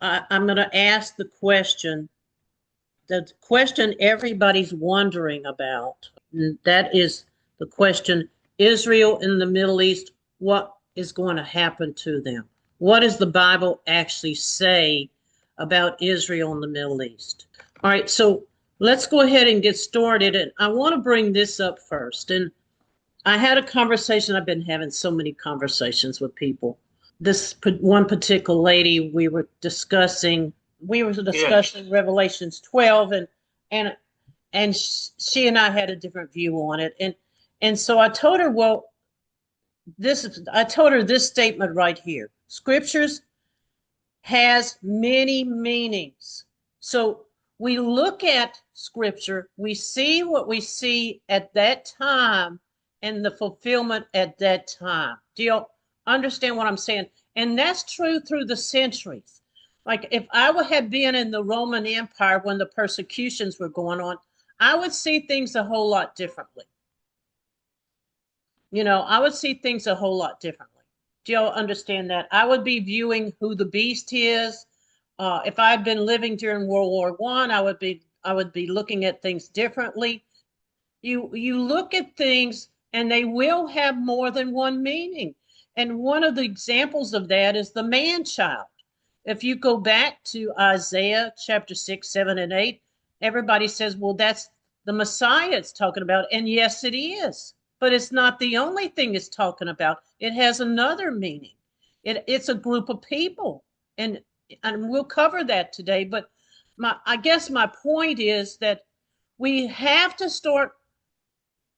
I'm going to ask the question everybody's wondering about. And that is the question, Israel in the Middle East, what is going to happen to them? What does the Bible actually say about Israel in the Middle East? All right, so let's go ahead and get started. And I want to bring this up first. And I had a conversation, I've been having so many conversations with people. This one particular lady, we were discussing Revelations 12, and she and I had a different view on it. And so I told her, well, I told her this statement right here. Scriptures has many meanings. So we look at scripture, we see what we see at that time and the fulfillment at that time. Do you understand what I'm saying? And that's true through the centuries. Like if I would have been in the Roman Empire when the persecutions were going on, I would see things a whole lot differently. I would see things a whole lot differently. Do y'all understand that? I would be viewing who the beast is. If I had been living during World War I, I would be looking at things differently. You look at things and they will have more than one meaning. And one of the examples of that is the man child. If you go back to Isaiah chapter 6, 7, and 8, everybody says, well, that's the Messiah it's talking about. And yes, it is. But it's not the only thing it's talking about. It has another meaning. It's a group of people. And we'll cover that today. But I guess my point is that we have to start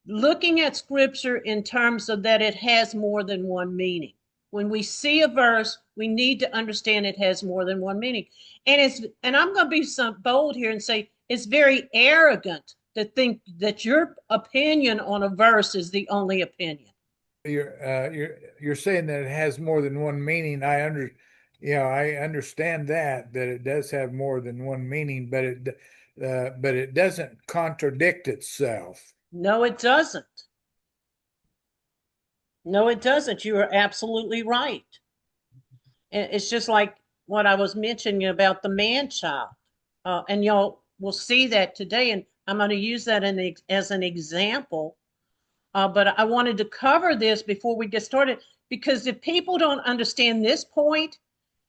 looking at scripture in terms of that it has more than one meaning. When we see a verse, we need to understand it has more than one meaning. And I'm going to be some bold here and say it's very arrogant to think that your opinion on a verse is the only opinion. You're saying that it has more than one meaning. I understand that it does have more than one meaning, but it doesn't contradict itself. No, it doesn't. No, it doesn't. You are absolutely right. It's just like what I was mentioning about the man child. And y'all will see that today. And I'm going to use that as an example. But I wanted to cover this before we get started, because if people don't understand this point,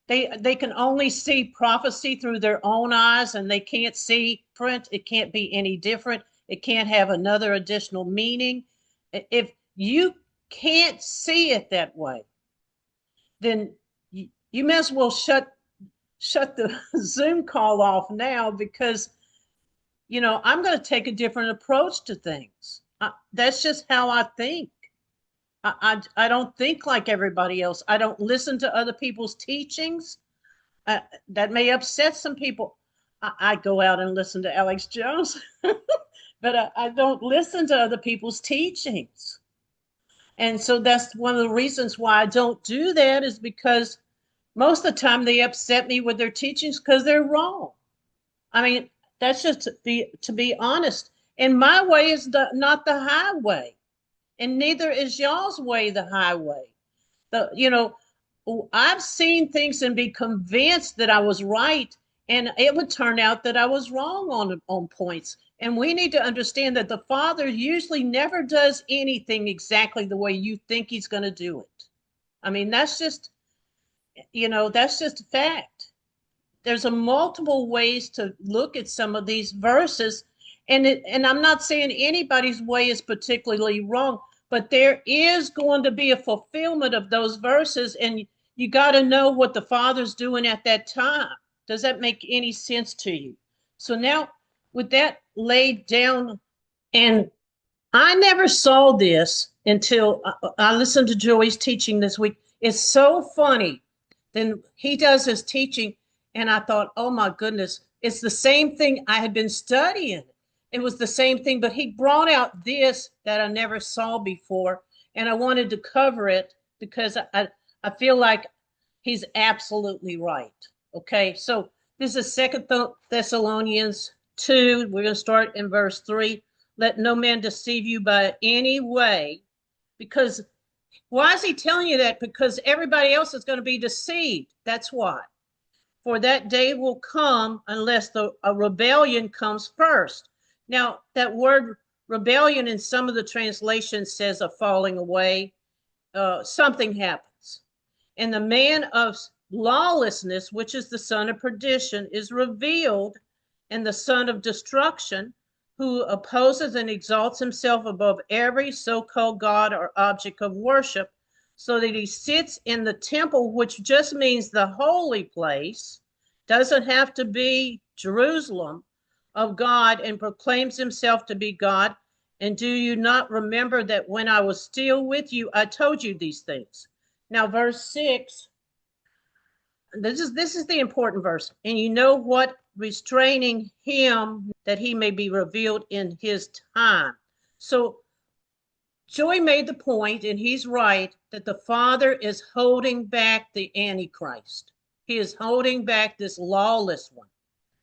they can only see prophecy through their own eyes, and they can't see print. It can't be any different. It can't have another additional meaning. If you can't see it that way, then you may as well shut the Zoom call off now, because I'm going to take a different approach to things. That's just how I think. I don't think like everybody else. I don't listen to other people's teachings. That may upset some people. I go out and listen to Alex Jones, but I don't listen to other people's teachings. And so that's one of the reasons why I don't do that, is because most of the time they upset me with their teachings because they're wrong. I mean, that's just to be honest. And my way is not the highway, and neither is y'all's way the highway. I've seen things and be convinced that I was right, and it would turn out that I was wrong on points. And we need to understand that the Father usually never does anything exactly the way you think he's going to do it. I mean, that's just a fact. There's a multiple ways to look at some of these verses, and I'm not saying anybody's way is particularly wrong, but there is going to be a fulfillment of those verses, and you got to know what the Father's doing at that time. Does that make any sense to you? So now, with that laid down, and I never saw this until I listened to Joey's teaching this week. It's so funny. Then he does his teaching, and I thought, oh my goodness, it's the same thing I had been studying. It was the same thing, but he brought out this that I never saw before, and I wanted to cover it because I feel like he's absolutely right. Okay, so this is Second Thessalonians 2. We're going to start in verse 3. Let no man deceive you by any way, because why is he telling you that? Because everybody else is going to be deceived. That's why. for that day will come unless a rebellion comes first. Now, that word rebellion in some of the translations says a falling away. Something happens. And the man of lawlessness, which is the son of perdition, is revealed, and the son of destruction, who opposes and exalts himself above every so-called God or object of worship, so that he sits in the temple, which just means the holy place, doesn't have to be Jerusalem, of God, and proclaims himself to be God. And do you not remember that when I was still with you, I told you these things? Now, verse 6, this is the important verse. And you know what? Restraining him that he may be revealed in his time. So Joey made the point, and he's right, that the Father is holding back the Antichrist. He is holding back this lawless one.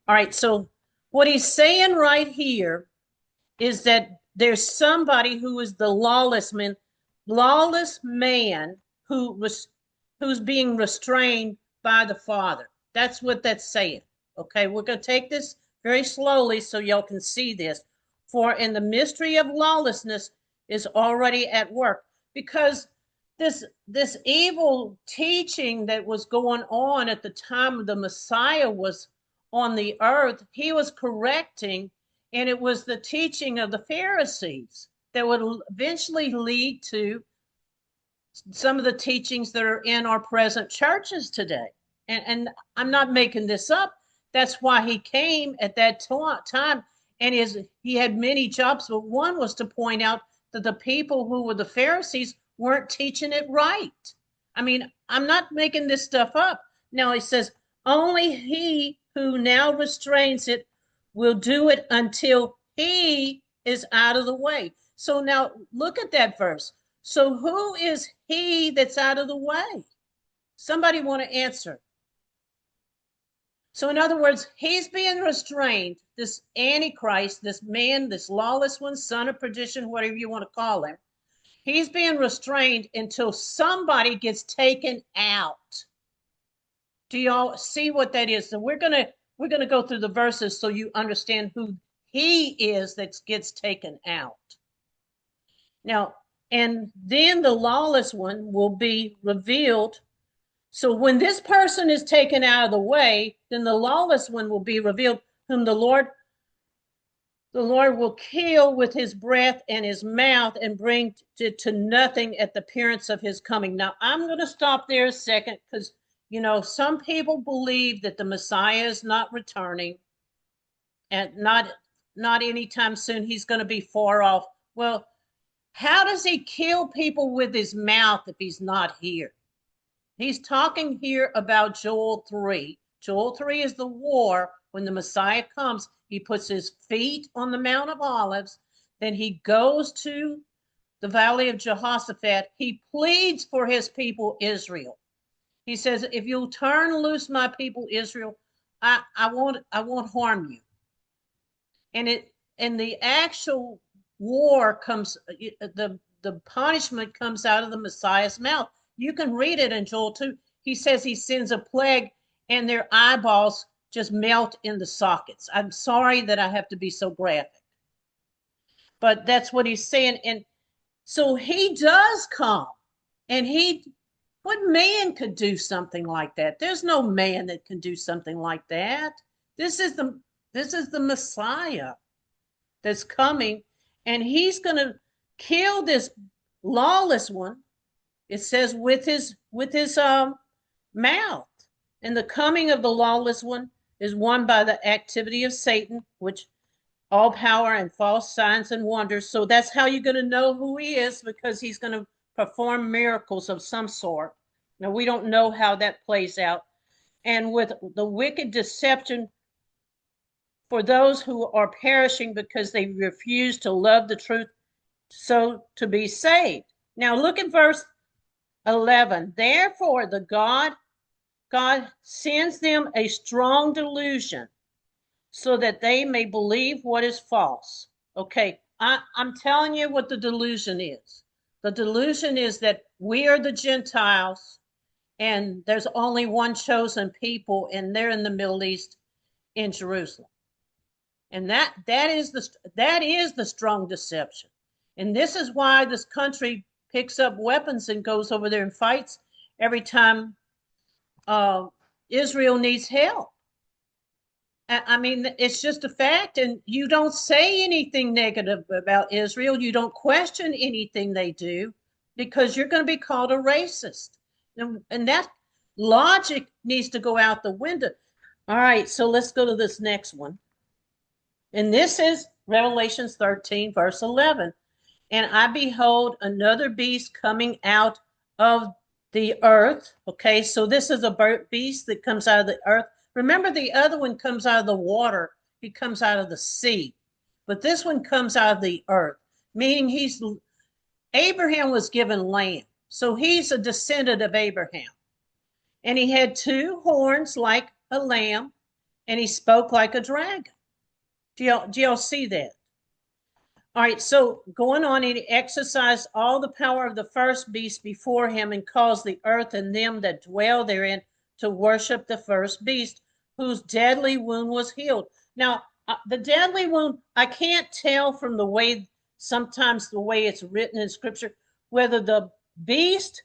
All right, so what he's saying right here is that there's somebody who is the lawless man who's being restrained by the Father. That's what that's saying. Okay, we're going to take this very slowly so y'all can see this. For in the mystery of lawlessness is already at work, because this evil teaching that was going on at the time of the Messiah was on the earth. He was correcting, and it was the teaching of the Pharisees that would eventually lead to some of the teachings that are in our present churches today. And I'm not making this up. That's why he came at that time. And he had many jobs, but one was to point out that the people who were the Pharisees weren't teaching it right. I mean, I'm not making this stuff up. Now he says, only he who now restrains it will do it until he is out of the way. So now look at that verse. So who is he that's out of the way? Somebody want to answer. So in other words, he's being restrained, this Antichrist, this man, this lawless one, son of perdition, whatever you want to call him. He's being restrained until somebody gets taken out. Do y'all see what that is? So we're gonna go through the verses so you understand who he is that gets taken out. Now, and then the lawless one will be revealed. So when this person is taken out of the way, then the lawless one will be revealed, whom the Lord will kill with his breath and his mouth, and bring to nothing at the appearance of his coming. Now, I'm going to stop there a second, because, some people believe that the Messiah is not returning, and not anytime soon. He's going to be far off. Well, how does he kill people with his mouth if he's not here? He's talking here about Joel 3. Joel 3 is the war when the Messiah comes. He puts his feet on the Mount of Olives. Then he goes to the Valley of Jehoshaphat. He pleads for his people, Israel. He says, if you'll turn loose my people, Israel, I won't harm you. And the actual war comes, the punishment comes out of the Messiah's mouth. You can read it in Joel 2. He says he sends a plague and their eyeballs just melt in the sockets. I'm sorry that I have to be so graphic, but that's what he's saying. And so he does come, and what man could do something like that? There's no man that can do something like that. This is the Messiah that's coming, and he's going to kill this lawless one. It says with his mouth. And the coming of the lawless one is won by the activity of Satan, which all power and false signs and wonders. So that's how you're going to know who he is, because he's going to perform miracles of some sort. Now, we don't know how that plays out. And with the wicked deception for those who are perishing because they refuse to love the truth, so to be saved. Now, look at verse 11. Therefore, God sends them a strong delusion so that they may believe what is false. Okay, I'm telling you what the delusion is. The delusion is that we are the Gentiles, And there's only one chosen people, and they're in the Middle East, in Jerusalem. And that is the strong deception. And this is why this country picks up weapons and goes over there and fights every time Israel needs help. I mean, it's just a fact, and you don't say anything negative about Israel. You don't question anything they do because you're going to be called a racist. And that logic needs to go out the window. All right, so let's go to this next one. And this is Revelations 13, verse 11. And I behold another beast coming out of the earth. Okay, so this is a beast that comes out of the earth. Remember, the other one comes out of the water. He comes out of the sea. But this one comes out of the earth, meaning Abraham was given land. So he's a descendant of Abraham. And he had two horns like a lamb, and he spoke like a dragon. Do y'all see that? All right, so going on, he exercised all the power of the first beast before him and caused the earth and them that dwell therein to worship the first beast, whose deadly wound was healed. Now, the deadly wound, I can't tell from sometimes the way it's written in scripture, whether the beast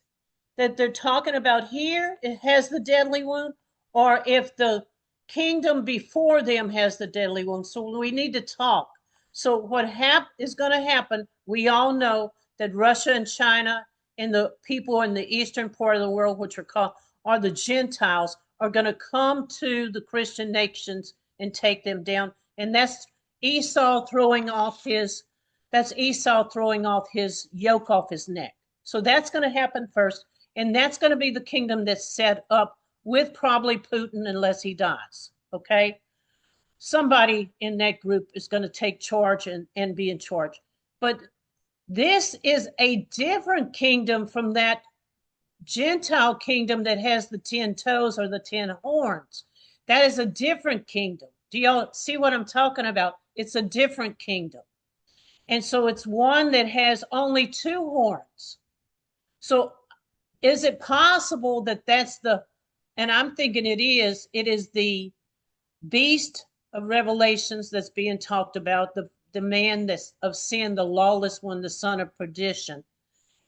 that they're talking about here, it has the deadly wound, or if the kingdom before them has the deadly wound. So we need to talk. So what is going to happen, we all know that Russia and China and the people in the eastern part of the world, which are the Gentiles, are going to come to the Christian nations and take them down. And that's Esau throwing off his yoke off his neck. So that's going to happen first. And that's going to be the kingdom that's set up with probably Putin unless he dies. Okay. Somebody in that group is going to take charge and be in charge. But this is a different kingdom from that Gentile kingdom that has the 10 toes or the 10 horns. That is a different kingdom. Do y'all see what I'm talking about? It's a different kingdom. And so it's one that has only 2 horns. So is it possible that and I'm thinking it is the beast of Revelations that's being talked about, the man that's of sin, the lawless one, the son of perdition,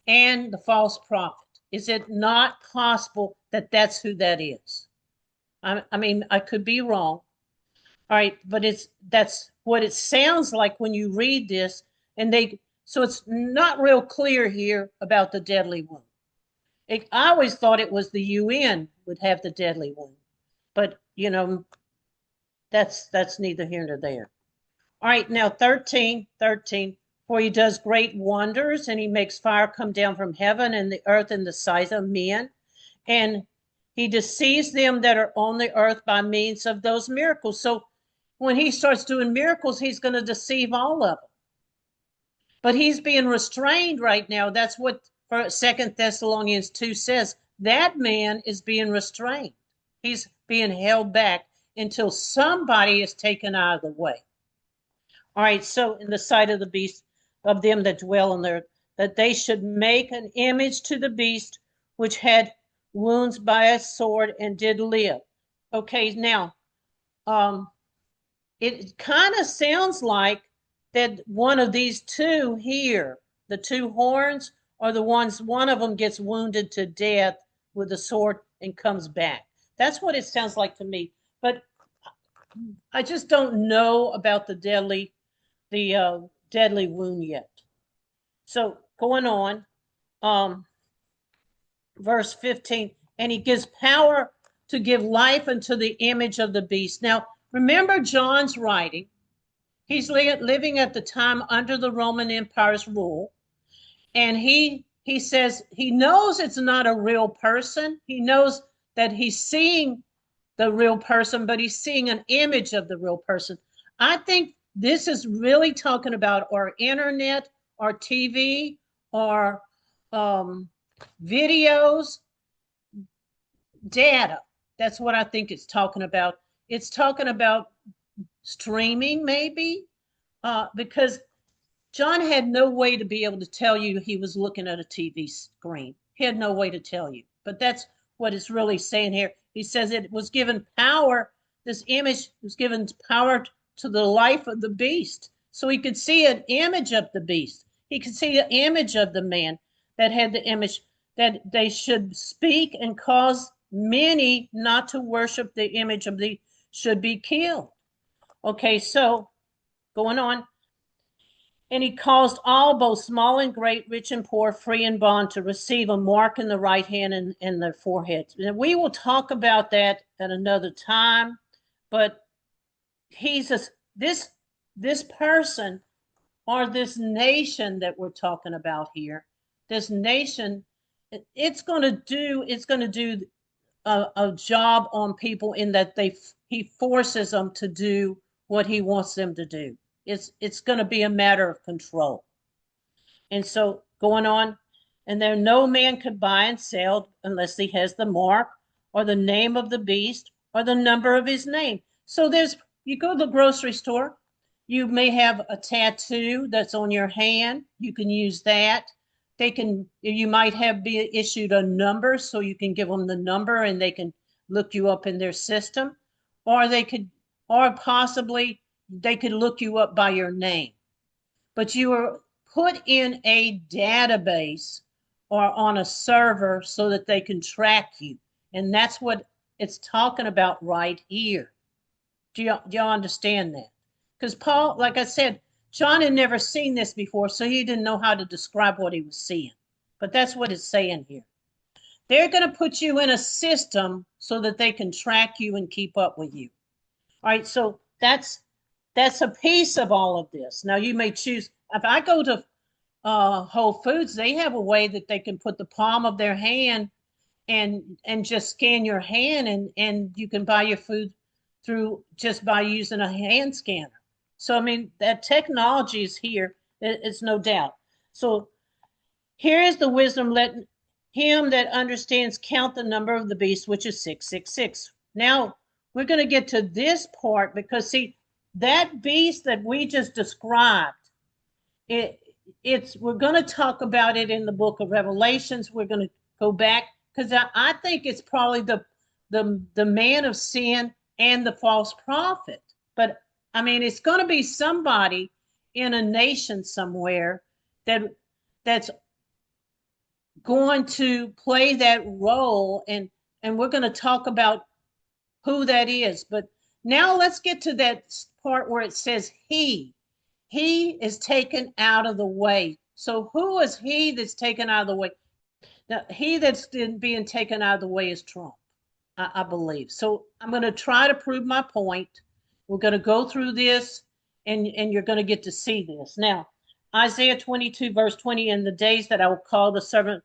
and the false prophet. Is it not possible that that's who that is? I mean, I could be wrong. All right, but that's what it sounds like when you read this, so it's not real clear here about the deadly wound. I always thought it was the UN would have the deadly wound, but that's neither here nor there. All right, now 13, for he does great wonders, and he makes fire come down from heaven and the earth in the sight of men, and he deceives them that are on the earth by means of those miracles. So when he starts doing miracles, he's going to deceive all of them. But he's being restrained right now. That's what 2 Thessalonians 2 says. That man is being restrained. He's being held back until somebody is taken out of the way. All right, so in the sight of the beast, of them that dwell on the earth, that they should make an image to the beast which had wounds by a sword and did live. Okay, now, it kind of sounds like that one of these two here, the 2 horns, are the ones, one of them gets wounded to death with a sword and comes back. That's what it sounds like to me. But I just don't know about the deadly wound yet. So going on, verse 15, and he gives power to give life unto the image of the beast. Now, remember John's writing. He's living at the time under the Roman Empire's rule. And he says he knows it's not a real person. He knows that he's seeing the real person, but he's seeing an image of the real person. I think this is really talking about our internet, our TV, our videos, data. That's what I think it's talking about. It's talking about streaming, maybe, because John had no way to be able to tell you he was looking at a TV screen. He had no way to tell you. But that's what it's really saying here. He says it was given power. This image was given power to the life of the beast. So he could see an image of the beast. He could see an image of the man that had the image, that they should speak and cause many not to worship the image of the should be killed. Okay, so going on. And he caused all, both small and great, rich and poor, free and bond, to receive a mark in the right hand and in their foreheads. And we will talk about that at another time. But he's this person, or this nation that we're talking about here, this nation, it's going to do a job on people in that he forces them to do what he wants them to do. It's going to be a matter of control. And so going on, and there no man could buy and sell unless he has the mark or the name of the beast or the number of his name. So you go to the grocery store, you may have a tattoo that's on your hand. You can use that. You might be issued a number, so you can give them the number and they can look you up in their system, or possibly they could look you up by your name. But you are put in a database or on a server so that they can track you. And that's what it's talking about right here. Do y'all understand that? Because Paul, like I said, John had never seen this before, so he didn't know how to describe what he was seeing. But that's what it's saying here. They're going to put you in a system so that they can track you and keep up with you. All right, so that's a piece of all of this. Now, you may choose. If I go to Whole Foods, they have a way that they can put the palm of their hand and just scan your hand, and you can buy your food through just by using a hand scanner. So, I mean, that technology is here. It's no doubt. So here is the wisdom. Let him that understands count the number of the beast, which is 666. Now, we're going to get to this part because, see, that beast that we just described, we're going to talk about it in the book of Revelations. We're going to go back because I think it's probably the man of sin and the false prophet. But I mean, it's going to be somebody in a nation somewhere that's going to play that role, and we're going to talk about who that is. But now let's get to that part where it says he is taken out of the way. So who is he that's taken out of the way? Now, he that's being taken out of the way is Trump, I believe. So I'm going to try to prove my point. We're going to go through this, and you're going to get to see this. Now, Isaiah 22, verse 20, in the days that I will call the servant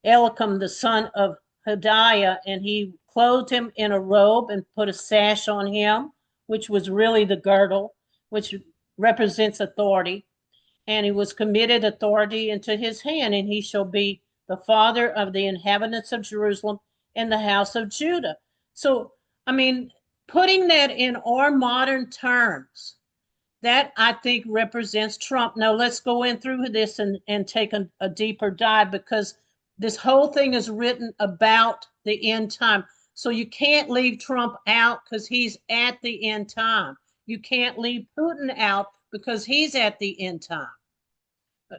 Eliakim, the son of Hodiah, and he clothed him in a robe and put a sash on him, which was really the girdle, which represents authority. And he was committed authority into his hand, and he shall be the father of the inhabitants of Jerusalem and the house of Judah. So, I mean, putting that in our modern terms, that I think represents Trump. Now let's go in through this and take a deeper dive, because this whole thing is written about the end time. So you can't leave Trump out because he's at the end time. You can't leave Putin out because he's at the end time.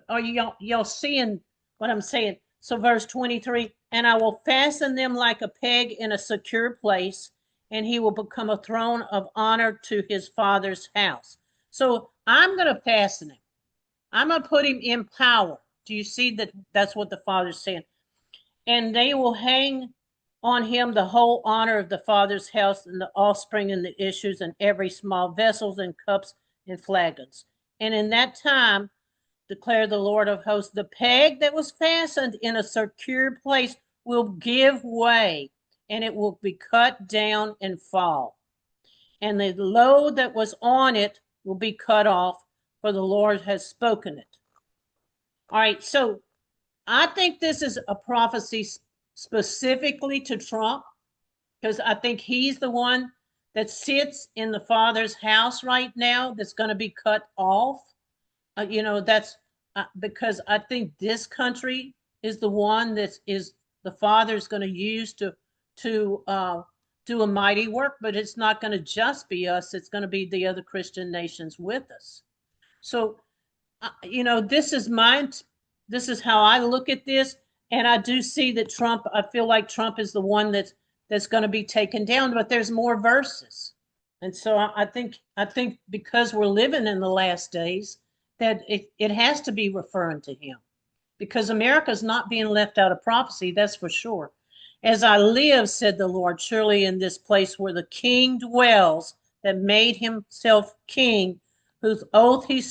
Are y'all seeing what I'm saying? So verse 23, and I will fasten them like a peg in a secure place, and he will become a throne of honor to his father's house. So I'm going to fasten him. I'm going to put him in power. Do you see that? That's what the Father's saying. And they will hang on him the whole honor of the Father's house, and the offspring and the issues, and every small vessels and cups and flagons. And in that time, declare the Lord of hosts, the peg that was fastened in a secure place will give way, and it will be cut down and fall. And the load that was on it will be cut off, for the Lord has spoken it. All right, so I think this is a prophecy specifically to Trump, because I think he's the one that sits in the Father's house right now that's going to be cut off. That's because I think this country is the one that is the Father's going to use to do a mighty work, but it's not going to just be us. It's going to be the other Christian nations with us. So, this is how I look at this. And I do see that I feel like Trump is the one that's going to be taken down, but there's more verses. And so I think because we're living in the last days, that it has to be referring to him, because America's not being left out of prophecy, that's for sure. As I live, said the Lord, surely in this place where the King dwells, that made himself king, whose oath he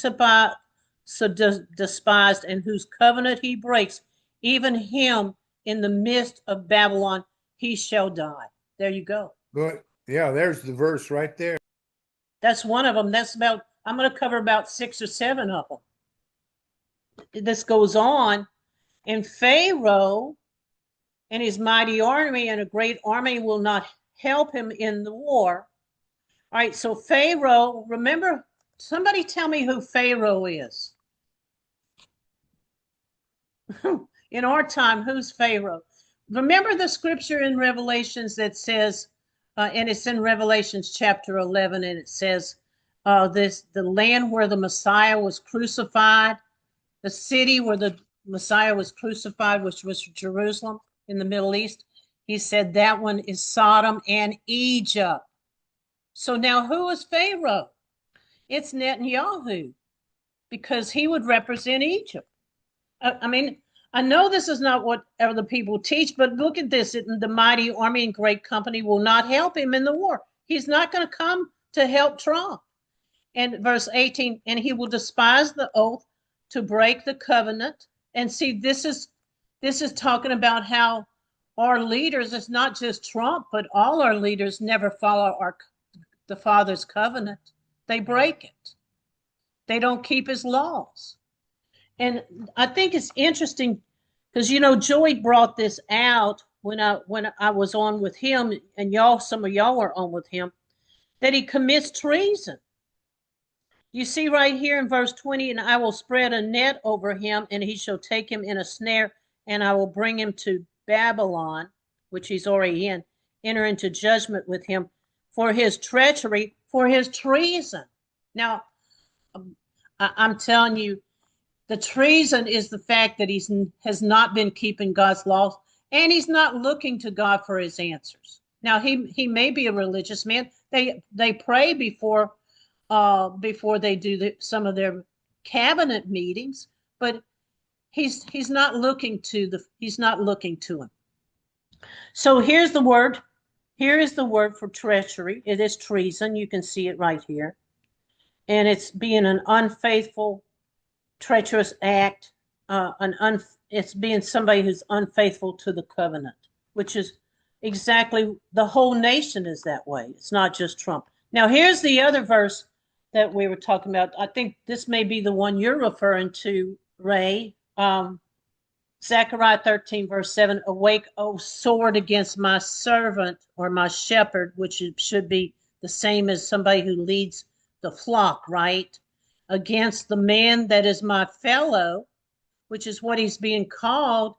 despised, and whose covenant he breaks, even him in the midst of Babylon, he shall die. There you go. But yeah, there's the verse right there. That's one of them. I'm going to cover about 6 or 7 of them. This goes on. And Pharaoh and his mighty army and a great army will not help him in the war. All right, so Pharaoh, remember, somebody tell me who Pharaoh is. In our time, who's Pharaoh? Remember the scripture in Revelations that says, and it's in Revelations chapter 11, and it says, the land where the Messiah was crucified, the city where the Messiah was crucified, which was Jerusalem in the Middle East. He said that one is Sodom and Egypt. So now who is Pharaoh? It's Netanyahu, because he would represent Egypt. I know this is not what other people teach, but look at this. The mighty army and great company will not help him in the war. He's not going to come to help Trump. And verse 18, and he will despise the oath to break the covenant. And see, this is talking about how our leaders, it's not just Trump, but all our leaders never follow the Father's covenant. They break it. They don't keep his laws. And I think it's interesting because, Joey brought this out when I was on with him, and some of y'all were on with him, that he commits treason. You see right here in verse 20, and I will spread a net over him, and he shall take him in a snare, and I will bring him to Babylon, which he's already in, enter into judgment with him for his treachery, for his treason. Now, I'm telling you, the treason is the fact that he has not been keeping God's laws, and he's not looking to God for his answers. Now, he may be a religious man. They pray before they do some of their cabinet meetings, but he's not looking to him. So here's the word. Here is the word for treachery. It is treason. You can see it right here, and it's being an unfaithful, treacherous act. It's being somebody who's unfaithful to the covenant, which is exactly, the whole nation is that way. It's not just Trump. Now here's the other verse that we were talking about. I think this may be the one you're referring to, Ray. Zechariah 13, verse 7, awake, O sword, against my servant or my shepherd, which should be the same as somebody who leads the flock, right? Against the man that is my fellow, which is what he's being called.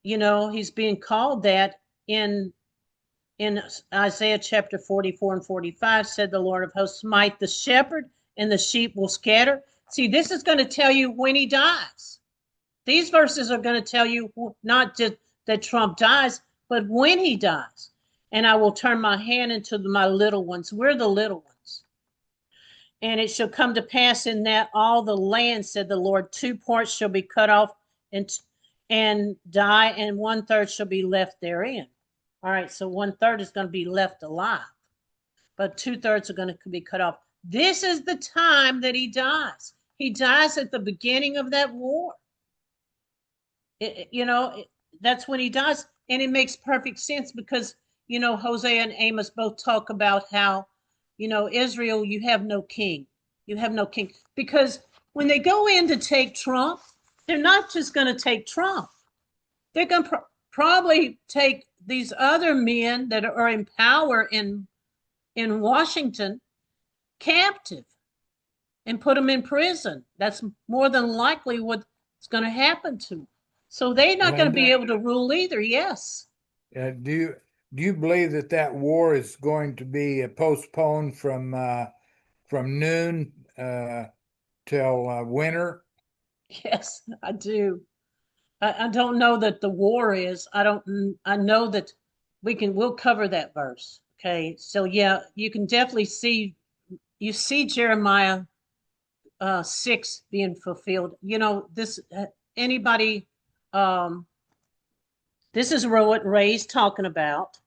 He's being called that in Isaiah chapter 44 and 45, said the Lord of hosts, smite the shepherd and the sheep will scatter. See, this is going to tell you when he dies. These verses are going to tell you not just that Trump dies, but when he dies. And I will turn my hand into my little ones. We're the little ones. And it shall come to pass in that all the land, said the Lord, 2 parts shall be cut off and die, and 1/3 shall be left therein. All right, so 1/3 is going to be left alive, but 2/3 are going to be cut off. This is the time that he dies. He dies at the beginning of that war. That's when he dies, and it makes perfect sense because, Hosea and Amos both talk about how, Israel, you have no king. You have no king. Because when they go in to take Trump, they're not just going to take Trump. They're going to probably take these other men that are in power in Washington captive and put them in prison. That's more than likely what's going to happen to them. So they're not going to be Glenda, able to rule either. Yes. do you believe that that war is going to be postponed from noon till winter? Yes, I do. I don't know that the war is. I know that we'll cover that verse. Okay. So yeah, you can definitely you see Jeremiah 6 being fulfilled. You know, anybody, um, this is what Ray's talking about.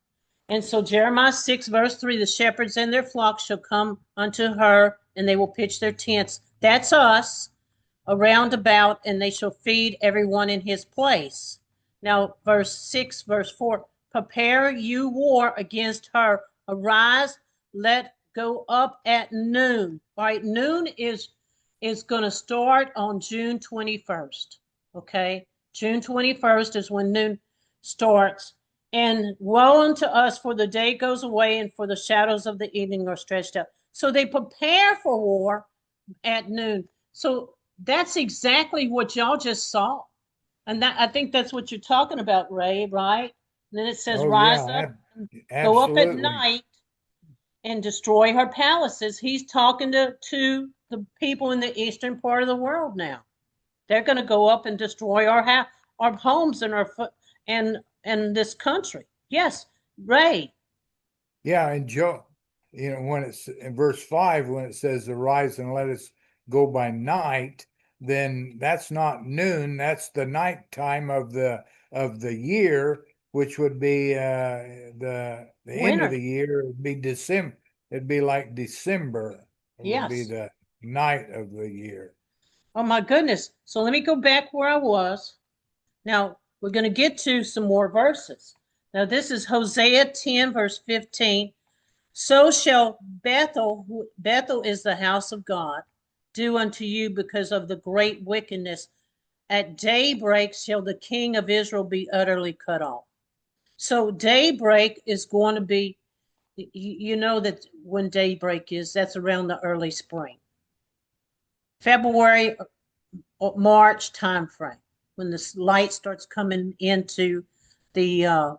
And so Jeremiah 6, verse 3, the shepherds and their flocks shall come unto her, and they will pitch their tents. That's us around about, and they shall feed everyone in his place. Now, verse 6, verse 4, prepare you war against her. Arise, let go up at noon. All right, noon is going to start on June 21st. Okay, June 21st is when noon starts. And woe unto us, for the day goes away, and for the shadows of the evening are stretched out. So they prepare for war at noon. So that's exactly what y'all just saw. And that I think that's what you're talking about, Ray, right? And then it says, Oh rise yeah, up, go up at absolutely. night and destroy her palaces. He's talking to the people in the eastern part of the world now. They're going to go up and destroy our homes and and this country. Yes, Ray. Yeah, and Joe, when it's in verse 5, when it says, "Arise and let us go by night," then that's not noon. That's the night time of the year, which would be the end of Winter. the year. It'd be December. It'd be like December. It would be Yes. the night of the year. Oh my goodness. So let me go back where I was. Now, we're going to get to some more verses. Now, this is Hosea 10, verse 15. So shall Bethel is the house of God, do unto you because of the great wickedness. At daybreak shall the king of Israel be utterly cut off. So, daybreak is going to be, you know, that when daybreak is, that's around the early spring, February or March timeframe, when the light starts coming into the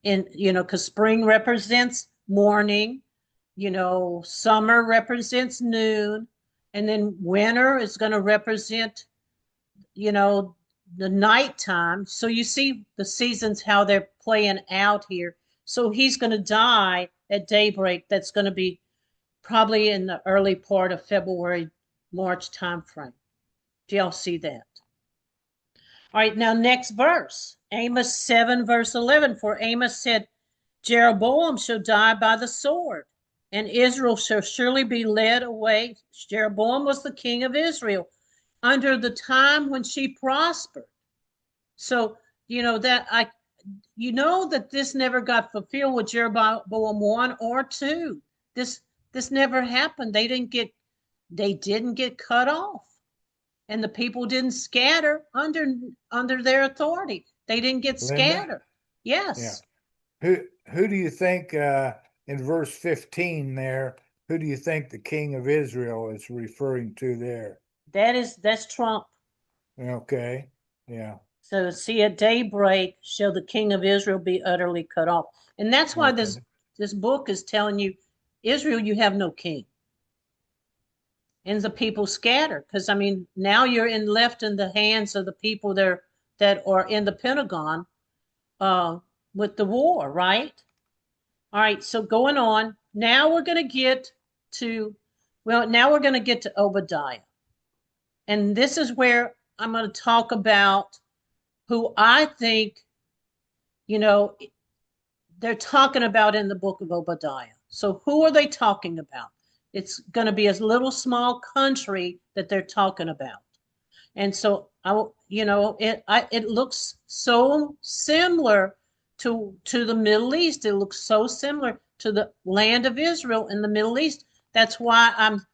because spring represents morning, summer represents noon, and then winter is going to represent, you know the nighttime. So you see the seasons, how they're playing out here. So he's going to die at daybreak. That's going to be probably in the early part of February, March timeframe. Do y'all see that? All right, now next verse, Amos 7, verse 11. For Amos said, Jeroboam shall die by the sword, and Israel shall surely be led away. Jeroboam was the king of Israel under the time when she prospered. So, that this never got fulfilled with Jeroboam 1 or 2. This never happened. They didn't get cut off, and the people didn't scatter under their authority. They didn't get Linda, scattered. yeah. Yes, Who who do you think in verse 15 there, who do you think the king of Israel is referring to there? that's Trump. Okay. Yeah. So see, at daybreak shall the king of Israel be utterly cut off. And that's why this Okay. this book is telling you, Israel, you have no king. And the people scatter. Because I mean, now you're left in the hands of the people there that are in the Pentagon with the war, right? All right, so going on. Now we're gonna get to Obadiah. And this is where I'm going to talk about who I think, you know, they're talking about in the book of Obadiah. So who are they talking about? It's going to be a little small country that they're talking about. And so it looks so similar to the Middle East. It looks so similar to the land of Israel in the Middle East. That's why I'm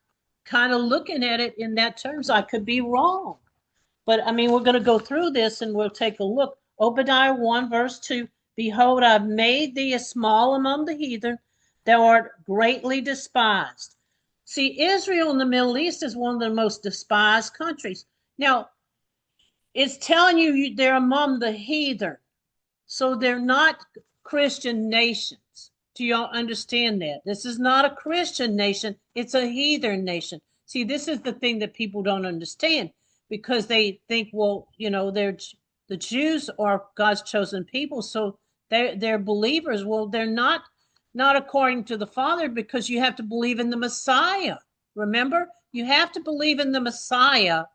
kind of looking at it in that terms. I could be wrong. But I mean, we're going to go through this and we'll take a look. Obadiah 1, verse 2. Behold, I've made thee a small among the heathen, thou art greatly despised. See, Israel in the Middle East is one of the most despised countries. Now, It's telling you they're among the heathen. So they're not Christian nations. Do y'all understand that? This is not a Christian nation. It's a heathen nation. See, this is the thing that people don't understand because they think, well, the Jews are God's chosen people. So they're believers. Well, they're not according to the Father because you have to believe in the Messiah. Remember, you have to believe in the Messiah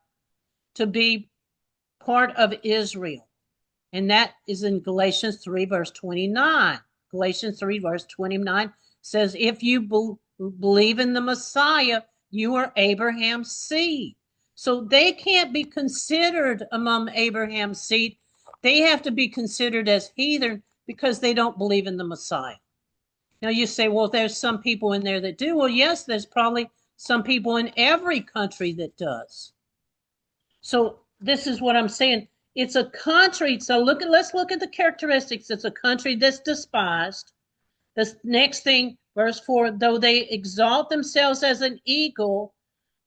to be part of Israel. And that is in Galatians 3, verse 29. Galatians 3, verse 29 says, if you believe in the Messiah, you are Abraham's seed. So they can't be considered among Abraham's seed. They have to be considered as heathen because they don't believe in the Messiah. Now you say, well, there's some people in there that do. Well, yes, there's probably some people in every country that does. So this is what I'm saying. It's a country. So let's look at the characteristics. It's a country that's despised. This next thing, verse 4, though they exalt themselves as an eagle,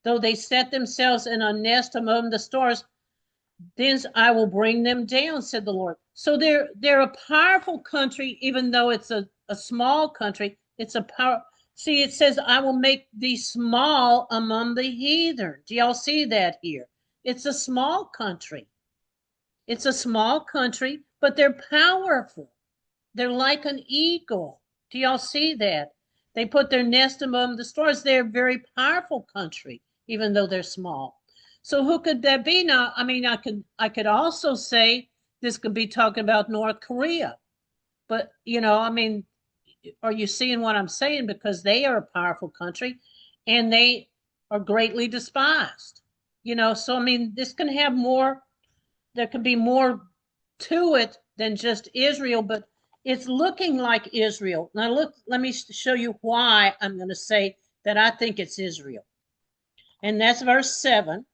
though they set themselves in a nest among the stars, then I will bring them down, said the Lord. So they're a powerful country, even though it's a small country. It's a power. See, it says, I will make thee small among the heathen. Do y'all see that here? It's a small country. It's a small country, but they're powerful. They're like an eagle. Do y'all see that? They put their nest among the stars. They're a very powerful country, even though they're small. So who could that be now? I mean, I could also say this could be talking about North Korea. But, I mean, are you seeing what I'm saying? Because they are a powerful country and they are greatly despised. So I mean, this can have more, there can be more to it than just Israel, but it's looking like Israel. Now look, let me show you why I'm going to say that I think it's Israel. And that's verse 7.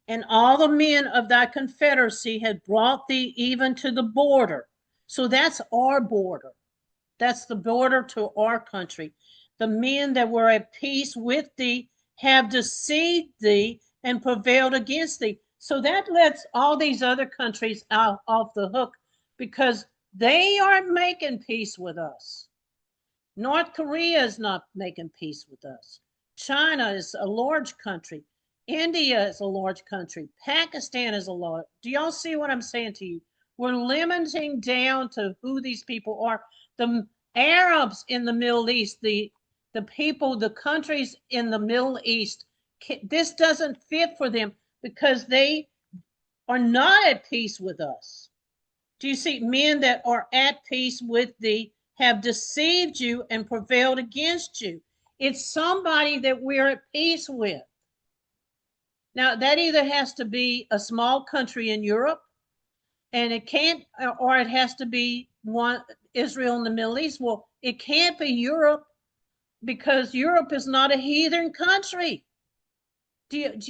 And all the men of thy confederacy had brought thee even to the border. So that's our border. That's the border to our country. The men that were at peace with thee have deceived thee and prevailed against thee. So that lets all these other countries out off the hook because they aren't making peace with us. North Korea is not making peace with us. China is a large country. India is a large country. Pakistan is a large. Do y'all see what I'm saying to you? We're limiting down to who these people are. The Arabs in the Middle East, the people, the countries in the Middle East, this doesn't fit for them because they are not at peace with us. Do you see? Men that are at peace with thee have deceived you and prevailed against you. It's somebody that we're at peace with. Now, that either has to be a small country in Europe, and it can't, or it has to be one Israel in the Middle East. Well, it can't be Europe because Europe is not a heathen country.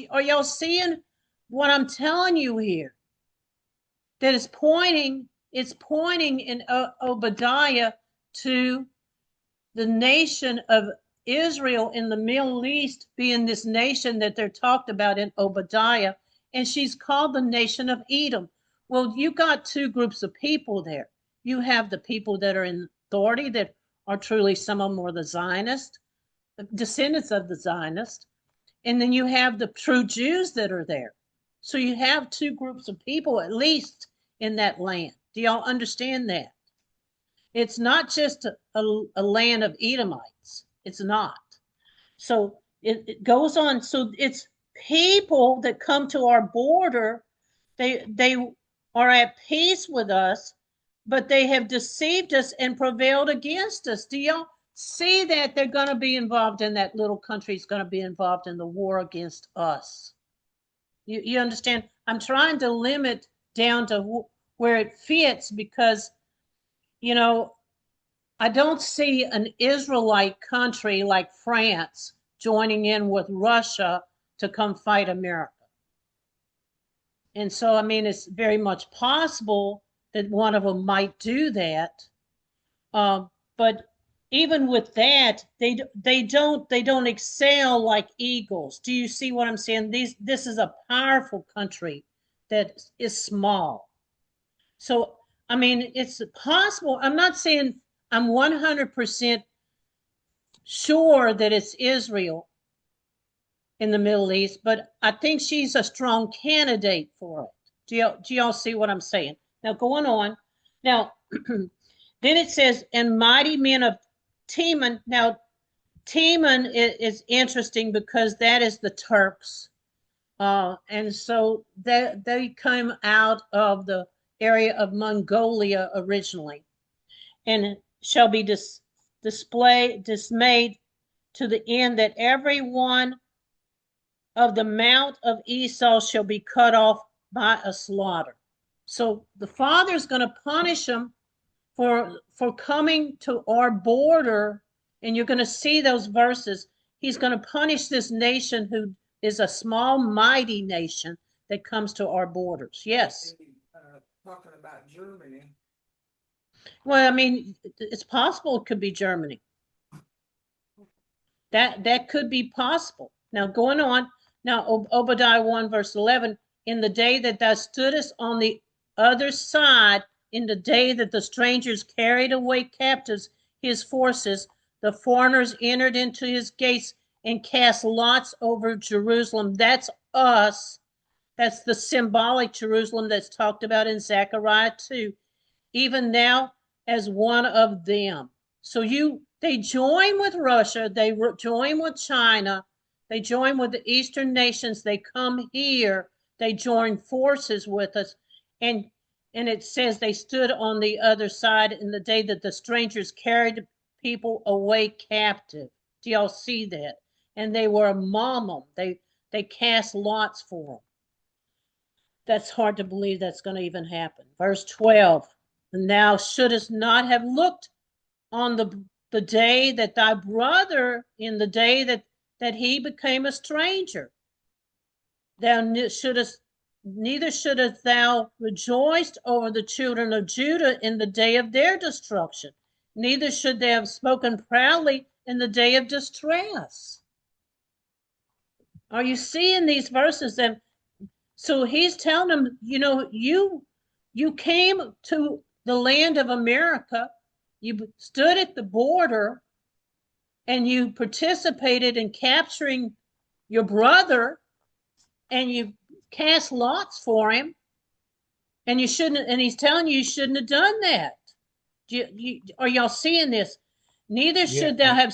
Are y'all seeing what I'm telling you here? That it's pointing in Obadiah to the nation of Israel in the Middle East being this nation that they're talked about in Obadiah, and she's called the nation of Edom. Well, you got two groups of people there. You have the people that are in authority that are truly, some of them are the Zionists, descendants of the Zionists, and then you have the true Jews that are there. So you have two groups of people at least in that land. Do y'all understand that? It's not just a land of Edomites. It's not. So it goes on. So it's people that come to our border. They are at peace with us, but they have deceived us and prevailed against us. Do y'all see that they're going to be involved in that little country is going to be involved in the war against us? You understand? I'm trying to limit down to where it fits because, I don't see an Israelite country like France joining in with Russia to come fight America. And so, I mean, it's very much possible that one of them might do that. But even with that, they don't excel like eagles. Do you see what I'm saying? This is a powerful country that is small. So, I mean, it's possible. I'm not saying I'm 100% sure that it's Israel in the Middle East, but I think she's a strong candidate for it. Do y'all see what I'm saying? Now, going on. Now, then it says, and mighty men of Teman. Now, Teman is interesting because that is the Turks. And so they come out of the area of Mongolia originally, and shall be dismayed to the end that every one of the mount of Esau shall be cut off by a slaughter. So the Father's going to punish them for coming to our border, and you're going to see those verses. He's going to punish this nation who is a small, mighty nation that comes to our borders. Yes. Talking about Germany. Well, I mean, it's possible it could be Germany. That could be possible. Now, going on. Now, Obadiah 1, verse 11, in the day that thou stoodest on the other side, in the day that the strangers carried away captives his forces, the foreigners entered into his gates and cast lots over Jerusalem. That's us. That's the symbolic Jerusalem that's talked about in Zechariah 2. Even now as one of them. So they join with Russia, they join with China, they join with the Eastern nations, they come here, they join forces with us, and it says they stood on the other side in the day that the strangers carried people away captive. Do y'all see that? And they were among them. They cast lots for them. That's hard to believe that's going to even happen. Verse 12, and thou shouldest not have looked on the day that thy brother, in the day that he became a stranger. Neither shouldest thou rejoiced over the children of Judah in the day of their destruction. Neither should they have spoken proudly in the day of distress. Are you seeing these verses? And so he's telling them, you came to the land of America, you stood at the border, and you participated in capturing your brother, and you cast lots for him, and you shouldn't. And he's telling you shouldn't have done that. Are y'all seeing this? Neither should thou have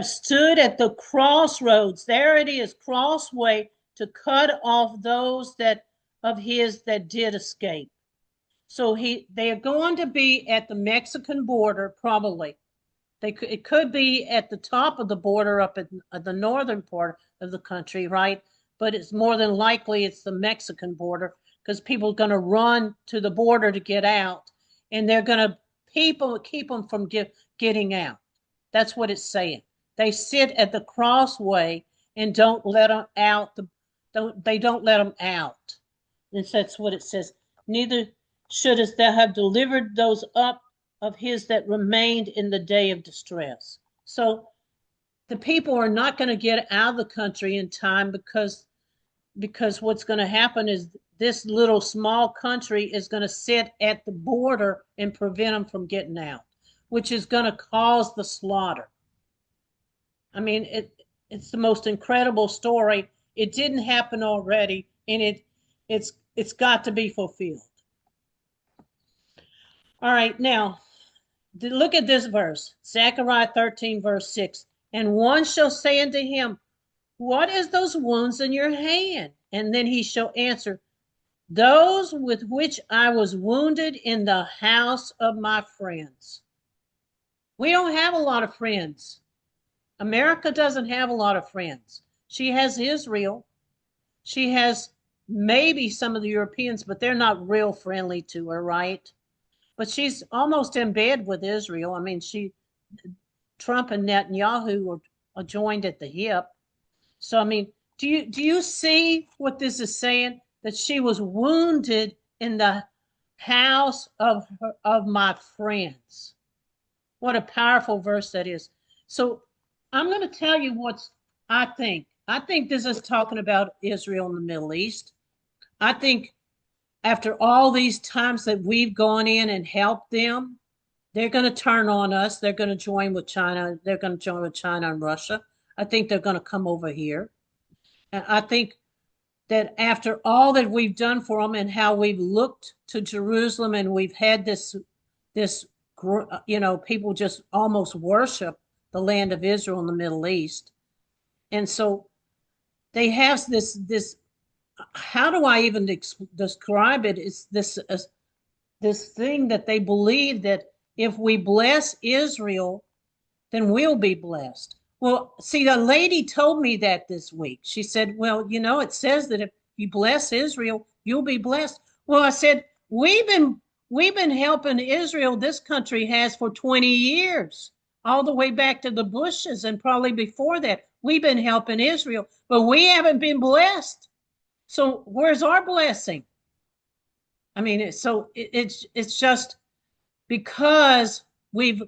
stood at the crossroads. There it is, crossway, to cut off those that did escape. So they are going to be at the Mexican border, probably. It could be at the top of the border up at the northern part of the country, right? But it's more than likely it's the Mexican border, because people are going to run to the border to get out, and they're going to keep them from getting out. That's what it's saying. They sit at the crossway and don't let them out. They don't let them out. And that's what it says. Neither shouldest thou have delivered those up of his that remained in the day of distress. So the people are not going to get out of the country in time, because what's going to happen is this little small country is going to sit at the border and prevent them from getting out, which is going to cause the slaughter. I mean, it's the most incredible story. It didn't happen already, and it's got to be fulfilled. All right, now look at this verse, Zechariah 13, verse 6. And one shall say unto him, what is those wounds in your hand? And then he shall answer, those with which I was wounded in the house of my friends. We don't have a lot of friends. America doesn't have a lot of friends. She has Israel. She has maybe some of the Europeans, but they're not real friendly to her, right? But she's almost in bed with Israel. I mean, Trump and Netanyahu are joined at the hip. So, I mean, do you see what this is saying? That she was wounded in the house of my friends. What a powerful verse that is. So I'm going to tell you what I think. I think this is talking about Israel and the Middle East. I think after all these times that we've gone in and helped them, they're going to turn on us. They're going to join with China. They're going to join with China and Russia. I think they're going to come over here. And I think that after all that we've done for them and how we've looked to Jerusalem and we've had this, people just almost worship the land of Israel in the Middle East. And so they have this, how do I even describe it? It's this thing that they believe that if we bless Israel, then we'll be blessed. Well, see, the lady told me that this week. She said, well, it says that if you bless Israel, you'll be blessed. Well, I said, we've been helping Israel, this country has, for 20 years, all the way back to the Bushes and probably before that. We've been helping Israel, but we haven't been blessed. So where's our blessing? I mean, it's just because we've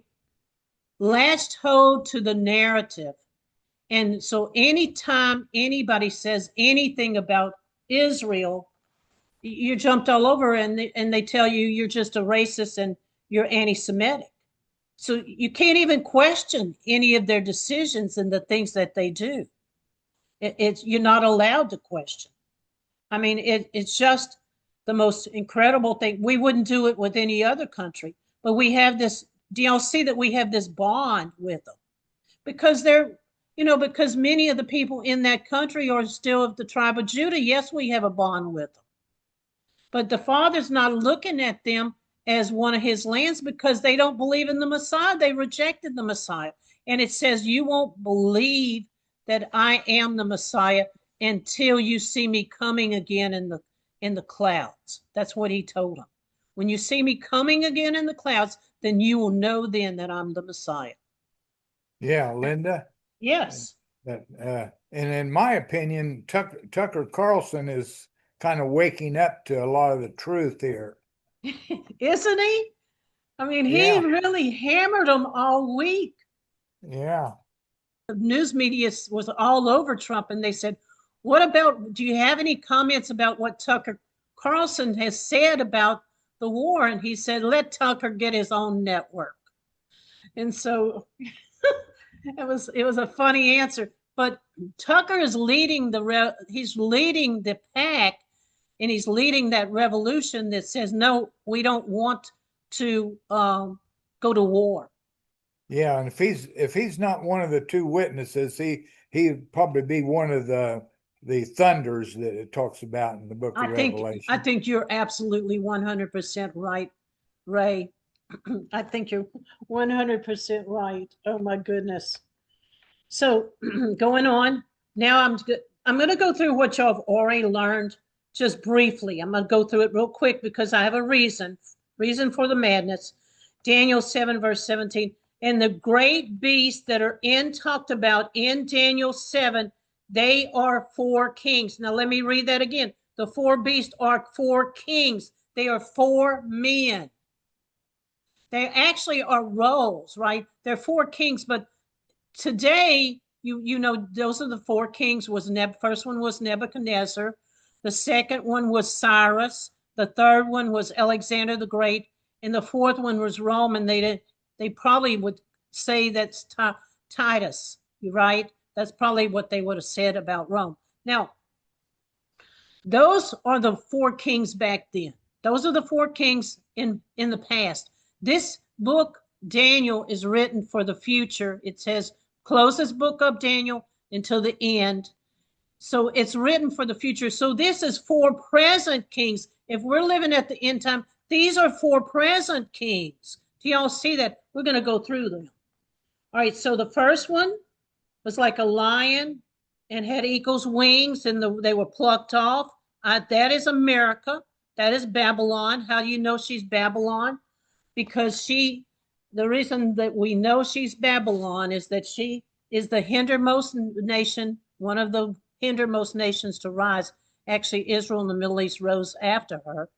latched hold to the narrative. And so anytime anybody says anything about Israel, you jumped all over and they tell you you're just a racist and you're anti-Semitic. So you can't even question any of their decisions and the things that they do. You're not allowed to question. I mean, it's just the most incredible thing. We wouldn't do it with any other country, but we have this, do y'all see that we have this bond with them? Because because many of the people in that country are still of the tribe of Judah. Yes, we have a bond with them. But the Father's not looking at them as one of his lands because they don't believe in the Messiah. They rejected the Messiah. And it says, you won't believe that I am the Messiah until you see me coming again in the clouds. That's what he told them. When you see me coming again in the clouds, then you will know then that I'm the Messiah. Yeah, Linda. Yes. And in my opinion, Tucker Carlson is kind of waking up to a lot of the truth here. Isn't he? I mean, he really hammered them all week. Yeah. The news media was all over Trump, and they said, do you have any comments about what Tucker Carlson has said about the war? And he said, let Tucker get his own network. And so it was a funny answer. But Tucker is leading he's leading the pack, and he's leading that revolution that says, no, we don't want to go to war. Yeah, and if he's not one of the two witnesses, he'd probably be one of the thunders that it talks about in the book of Revelation. I think you're absolutely 100% right, Ray. I think you're 100% right. Oh my goodness. So going on, now I'm going to go through what y'all have already learned just briefly. I'm going to go through it real quick because I have a reason for the madness. Daniel 7 verse 17. And the great beasts that are talked about in Daniel 7, they are 4 kings. Now let me read that again. The 4 beasts are 4 kings. They are 4 men. They actually are roles, right? They're 4 kings, but today, those are the 4 kings. First one was Nebuchadnezzar. The second one was Cyrus. The third one was Alexander the Great. And the fourth one was Rome. And they probably would say that's Titus, right? That's probably what they would have said about Rome. Now, those are the 4 kings back then. Those are the 4 kings in the past. This book, Daniel, is written for the future. It says, close this book up, Daniel, until the end. So it's written for the future. So this is 4 present kings. If we're living at the end time, these are 4 present kings. Do y'all see that? We're going to go through them. All right, so the first one was like a lion and had eagle's wings, and they were plucked off. That is America. That is Babylon. How do you know she's Babylon? Because the reason that we know she's Babylon is that she is the hindermost nation, one of the hindermost nations to rise. Actually, Israel and the Middle East rose after her.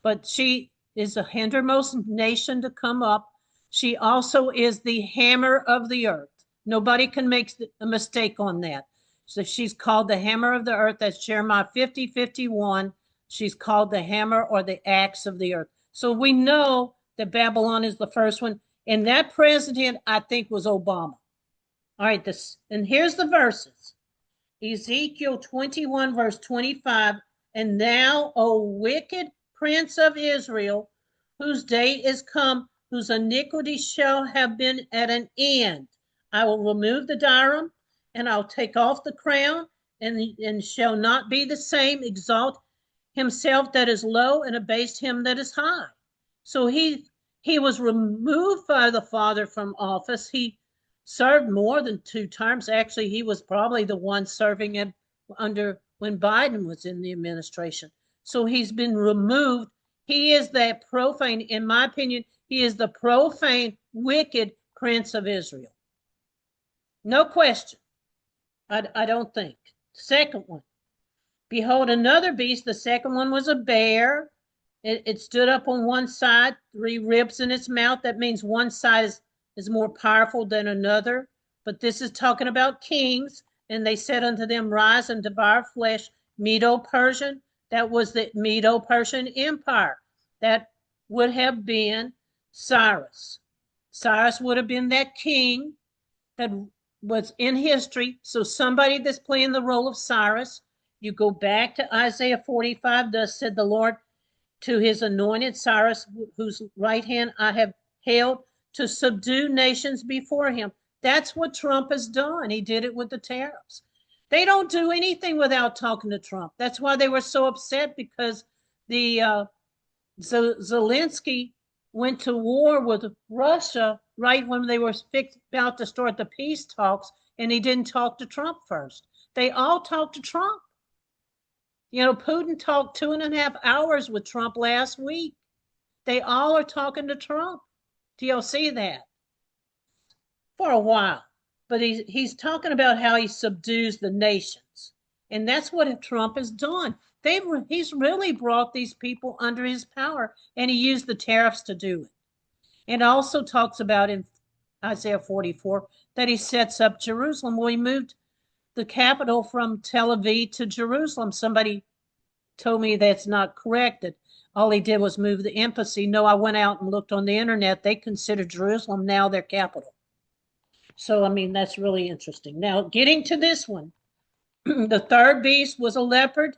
But she is the hindermost nation to come up. She also is the hammer of the earth. Nobody can make a mistake on that. So she's called the hammer of the earth. That's Jeremiah 50:51. She's called the hammer or the axe of the earth. So we know that Babylon is the first one. And that president, I think, was Obama. All right, and here's the verses. Ezekiel 21, verse 25. And now, O wicked prince of Israel, whose day is come, whose iniquity shall have been at an end. I will remove the diadem, and I'll take off the crown, and shall not be the same, exalt himself that is low, and abase him that is high. So he was removed by the Father from office. He served more than 2 terms. Actually, he was probably the one serving it under when Biden was in the administration. So he's been removed. He is that profane, in my opinion, he is the profane, wicked prince of Israel. No question. I don't think. Second one. Behold, another beast. The second one was a bear. It stood up on one side, 3 ribs in its mouth. That means one side is more powerful than another. But this is talking about kings. And they said unto them, rise and devour flesh. Medo-Persian. That was the Medo-Persian Empire. That would have been Cyrus. Cyrus would have been that king that was in history. So somebody that's playing the role of Cyrus. You go back to Isaiah 45. Thus said the Lord to his anointed Cyrus, whose right hand I have held, to subdue nations before him. That's what Trump has done. He did it with the tariffs. They don't do anything without talking to Trump. That's why they were so upset, because the Zelensky went to war with Russia right when they were about to start the peace talks, and he didn't talk to Trump first. They all talked to Trump. You know, Putin talked 2.5 hours with Trump last week. They all are talking to Trump. Do y'all see that? For a while. But he's talking about how he subdues the nations. And that's what Trump has done. He's really brought these people under his power, and he used the tariffs to do it. And also talks about in Isaiah 44 that he sets up Jerusalem. Well, he moved the capital from Tel Aviv to Jerusalem. Somebody told me that's not correct, that all he did was move the embassy. No, I went out and looked on the internet. They consider Jerusalem now their capital. So, I mean, that's really interesting. Now, getting to this one, the third beast was a leopard,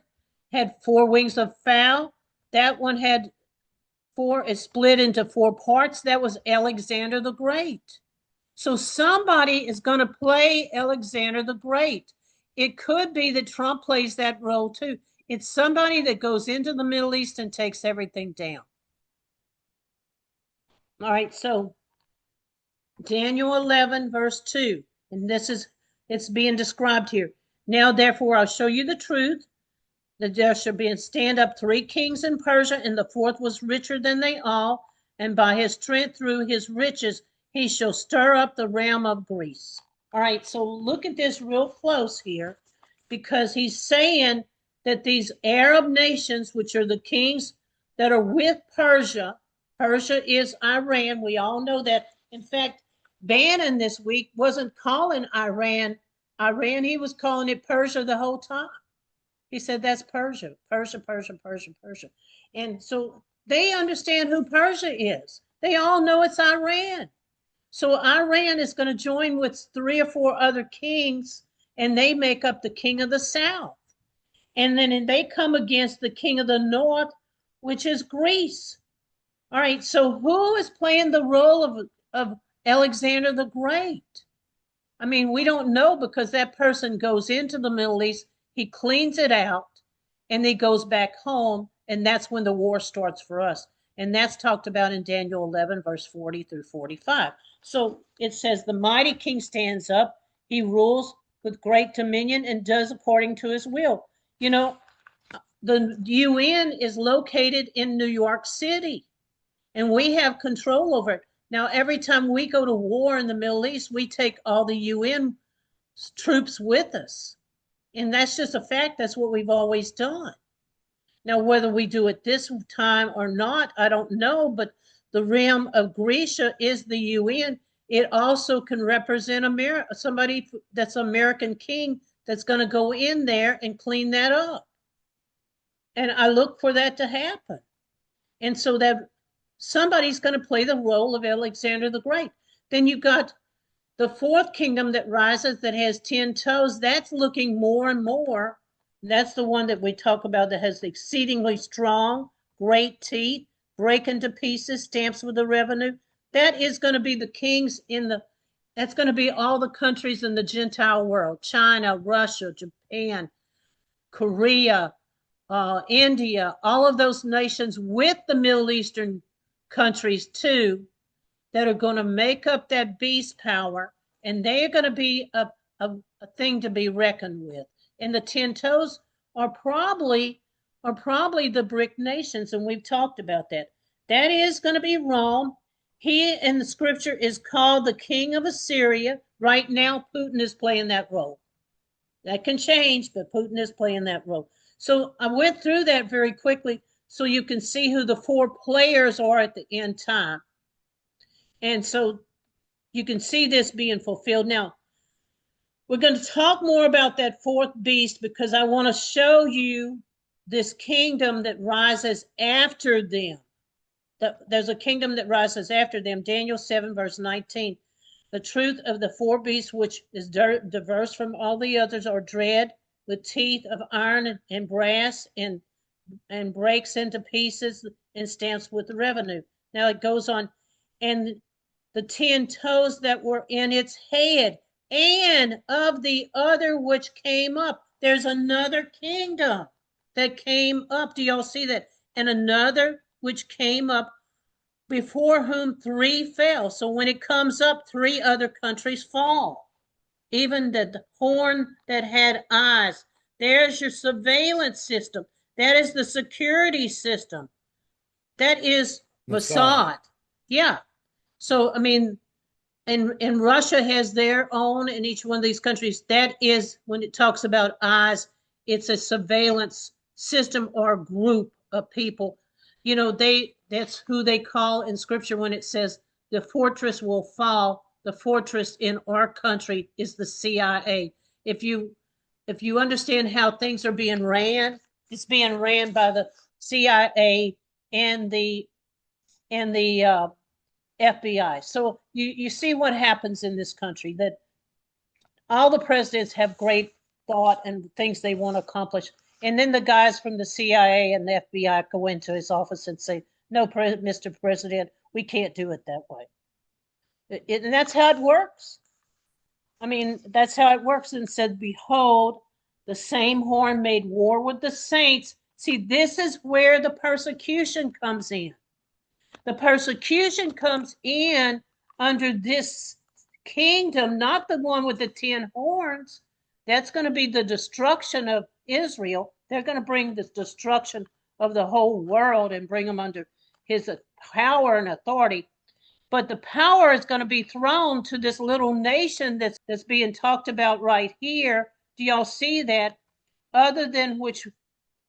had 4 wings of fowl. That one had 4, is split into 4 parts. That was Alexander the Great. So somebody is going to play Alexander the Great. It could be that Trump plays that role too. It's somebody that goes into the Middle East and takes everything down. All right, so Daniel 11, verse 2, and it's being described here. Now, therefore, I'll show you the truth, that there shall stand up 3 kings in Persia, and the 4th was richer than they all, and by his strength through his riches he shall stir up the realm of Greece. All right, so look at this real close here, because he's saying that these Arab nations, which are the kings that are with Persia, Persia is Iran. We all know that. In fact, Bannon this week wasn't calling Iran, he was calling it Persia the whole time. He said that's Persia, Persia, Persia, Persia, Persia. And so they understand who Persia is. They all know it's Iran. So Iran is going to join with 3 or 4 other kings, and they make up the king of the south. And then they come against the king of the north, which is Greece. All right, so who is playing the role of Alexander the Great? I mean, we don't know, because that person goes into the Middle East, he cleans it out, and he goes back home, and that's when the war starts for us. And that's talked about in Daniel 11, verse 40 through 45. So it says, the mighty king stands up. He rules with great dominion and does according to his will. You know, the UN is located in New York City, and we have control over it. Now, every time we go to war in the Middle East, we take all the UN troops with us. And that's just a fact. That's what we've always done. Now, whether we do it this time or not, I don't know. But the realm of Grecia is the UN. It also can represent somebody that's American king that's going to go in there and clean that up. And I look for that to happen. And so that somebody's going to play the role of Alexander the Great. Then you've got the fourth kingdom that rises that has 10 toes. That's looking more and more. That's the one that we talk about that has exceedingly strong, great teeth, break into pieces, stamps with the revenue. That is going to be the kings that's going to be all the countries in the Gentile world: China, Russia, Japan, Korea, India, all of those nations with the Middle Eastern countries too, that are going to make up that beast power, and they are going to be a thing to be reckoned with. And the 10 toes are probably the BRIC nations, and we've talked about that. That is going to be Rome. He in the scripture is called the king of Assyria. Right now, Putin is playing that role. That can change, but Putin is playing that role. So I went through that very quickly so you can see who the 4 players are at the end time. And so you can see this being fulfilled. Now, we're going to talk more about that 4th beast because I want to show you this kingdom that rises after them. There's a kingdom that rises after them. Daniel 7, verse 19. The truth of the 4 beasts, which is diverse from all the others, are dread, with teeth of iron and brass, and breaks into pieces and stamps with the revenue. Now it goes on. And the 10 toes that were in its head, and of the other which came up. There's another kingdom that came up. Do y'all see that? And another which came up, before whom 3 fell. So when it comes up, 3 other countries fall. Even the horn that had eyes. There's your surveillance system. That is the security system. That is Mossad. Yeah. So, I mean, and Russia has their own in each one of these countries. That is, when it talks about eyes, it's a surveillance system or group of people. You know, that's who they call in scripture when it says the fortress will fall. The fortress in our country is the CIA. If you understand how things are being ran, it's being ran by the CIA and the FBI. So you see what happens in this country, that all the presidents have great thought and things they want to accomplish. And then the guys from the CIA and the FBI go into his office and say, no, Mr. President, we can't do it that way. And that's how it works. I mean, that's how it works. And said, behold, the same horn made war with the saints. See, this is where the persecution comes in. The persecution comes in under this kingdom, not the one with the 10 horns. That's going to be the destruction of Israel. They're going to bring the destruction of the whole world and bring them under his power and authority. But the power is going to be thrown to this little nation that's being talked about right here. Do y'all see that? Other than which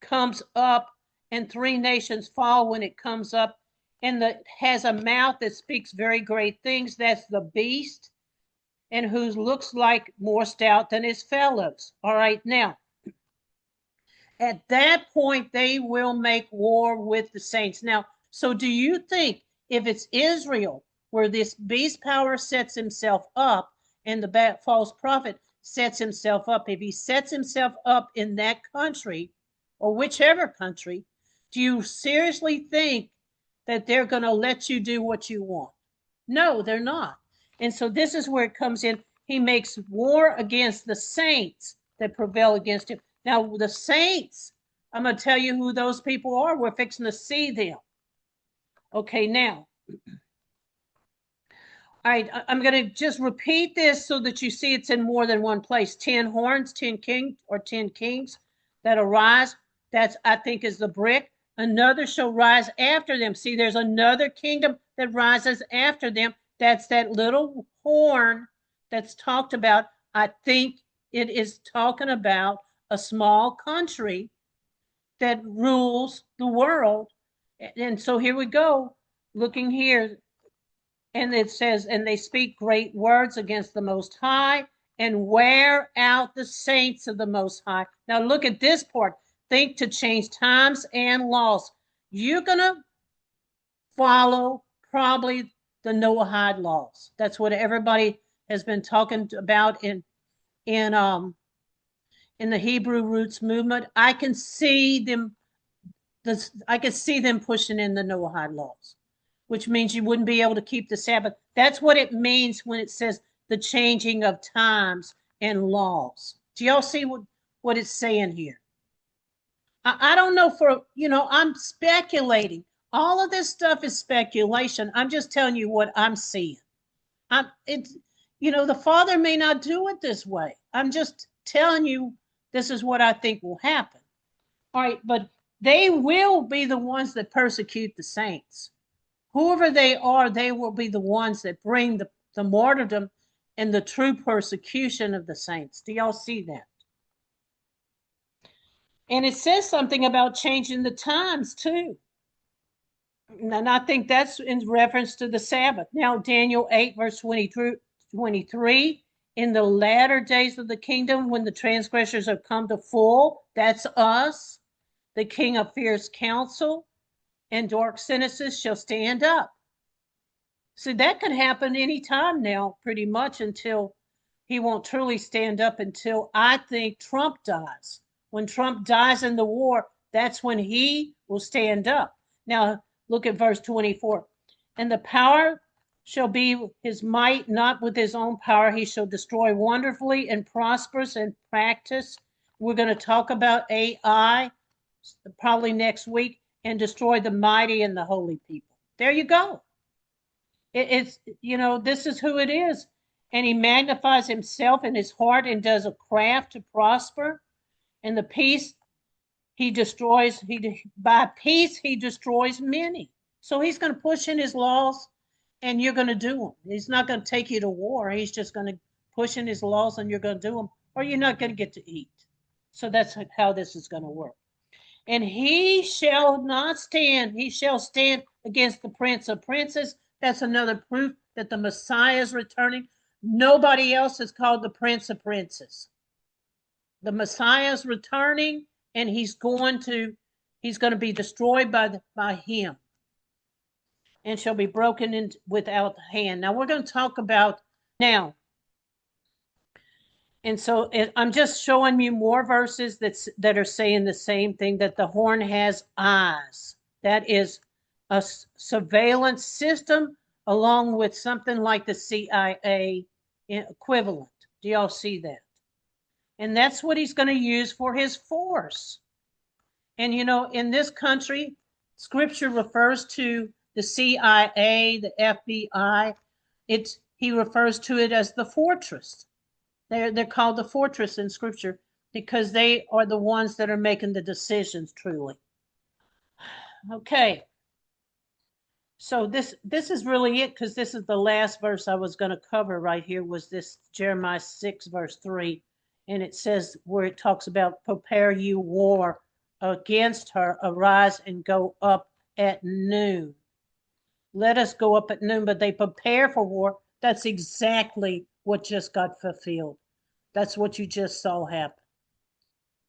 comes up, and 3 nations fall when it comes up, and that has a mouth that speaks very great things. That's the beast, and who looks like more stout than his fellows. All right, now, at that point, they will make war with the saints. Now, so do you think if it's Israel where this beast power sets himself up and the false prophet sets himself up, if he sets himself up in that country or whichever country, do you seriously think that they're going to let you do what you want? No, they're not. And so this is where it comes in. He makes war against the saints that prevail against him. Now, the saints, I'm going to tell you who those people are. We're fixing to see them. Okay, now, all right, I'm going to just repeat this so that you see it's in more than one place. 10 horns, 10 kings, or 10 kings that arise. That's, I think, is the BRIC. Another shall rise after them. See, there's another kingdom that rises after them. That's that little horn that's talked about. I think it is talking about a small country that rules the world. And so here we go, looking here, and it says, and they speak great words against the Most High, and wear out the saints of the Most High. Now look at this part. Think to change times and laws. You're going to follow probably the Noahide laws. That's what everybody has been talking about in the Hebrew roots movement. I can see them pushing in the Noahide laws, which means you wouldn't be able to keep the Sabbath. That's what it means when it says the changing of times and laws. Do y'all see what it's saying here? I don't know I'm speculating. All of this stuff is speculation. I'm just telling you what I'm seeing. The Father may not do it this way. I'm just telling you this is what I think will happen. All right, but they will be the ones that persecute the saints. Whoever they are, they will be the ones that bring the martyrdom and the true persecution of the saints. Do y'all see that? And it says something about changing the times too. And I think that's in reference to the Sabbath. Now, Daniel 8, verse 23, in the latter days of the kingdom, when the transgressors have come to full, that's us, the king of fierce counsel and dark sentences shall stand up. So that could happen anytime now, pretty much, until he won't truly stand up until I think Trump dies. When Trump dies in the war, that's when he will stand up. Now, look at verse 24. And the power shall be his might, not with his own power. He shall destroy wonderfully and prosperous in practice. We're going to talk about AI probably next week, and destroy the mighty and the holy people. There you go. It's this is who it is. And he magnifies himself in his heart and does a craft to prosper. And the peace he destroys, by peace he destroys many. So he's going to push in his laws and you're going to do them. He's not going to take you to war. He's just going to push in his laws and you're going to do them, or you're not going to get to eat. So that's how this is going to work. And he shall not stand. He shall stand against the prince of princes. That's another proof that the Messiah is returning. Nobody else is called the prince of princes. The Messiah is returning, and he's going to be destroyed by him, and shall be broken in without hand. Now we're going to talk about now. And so I'm just showing you more verses that are saying the same thing, that the horn has eyes. That is a surveillance system along with something like the CIA equivalent. Do y'all see that? And that's what he's going to use for his force. And, in this country, Scripture refers to the CIA, the FBI. He refers to it as the fortress. They're called the fortress in Scripture because they are the ones that are making the decisions truly. Okay. So this is really it, because this is the last verse I was going to cover right here, was this Jeremiah 6 verse 3. And it says, where it talks about prepare you war against her, arise and go up at noon. Let us go up at noon, but they prepare for war. That's exactly what just got fulfilled. That's what you just saw happen.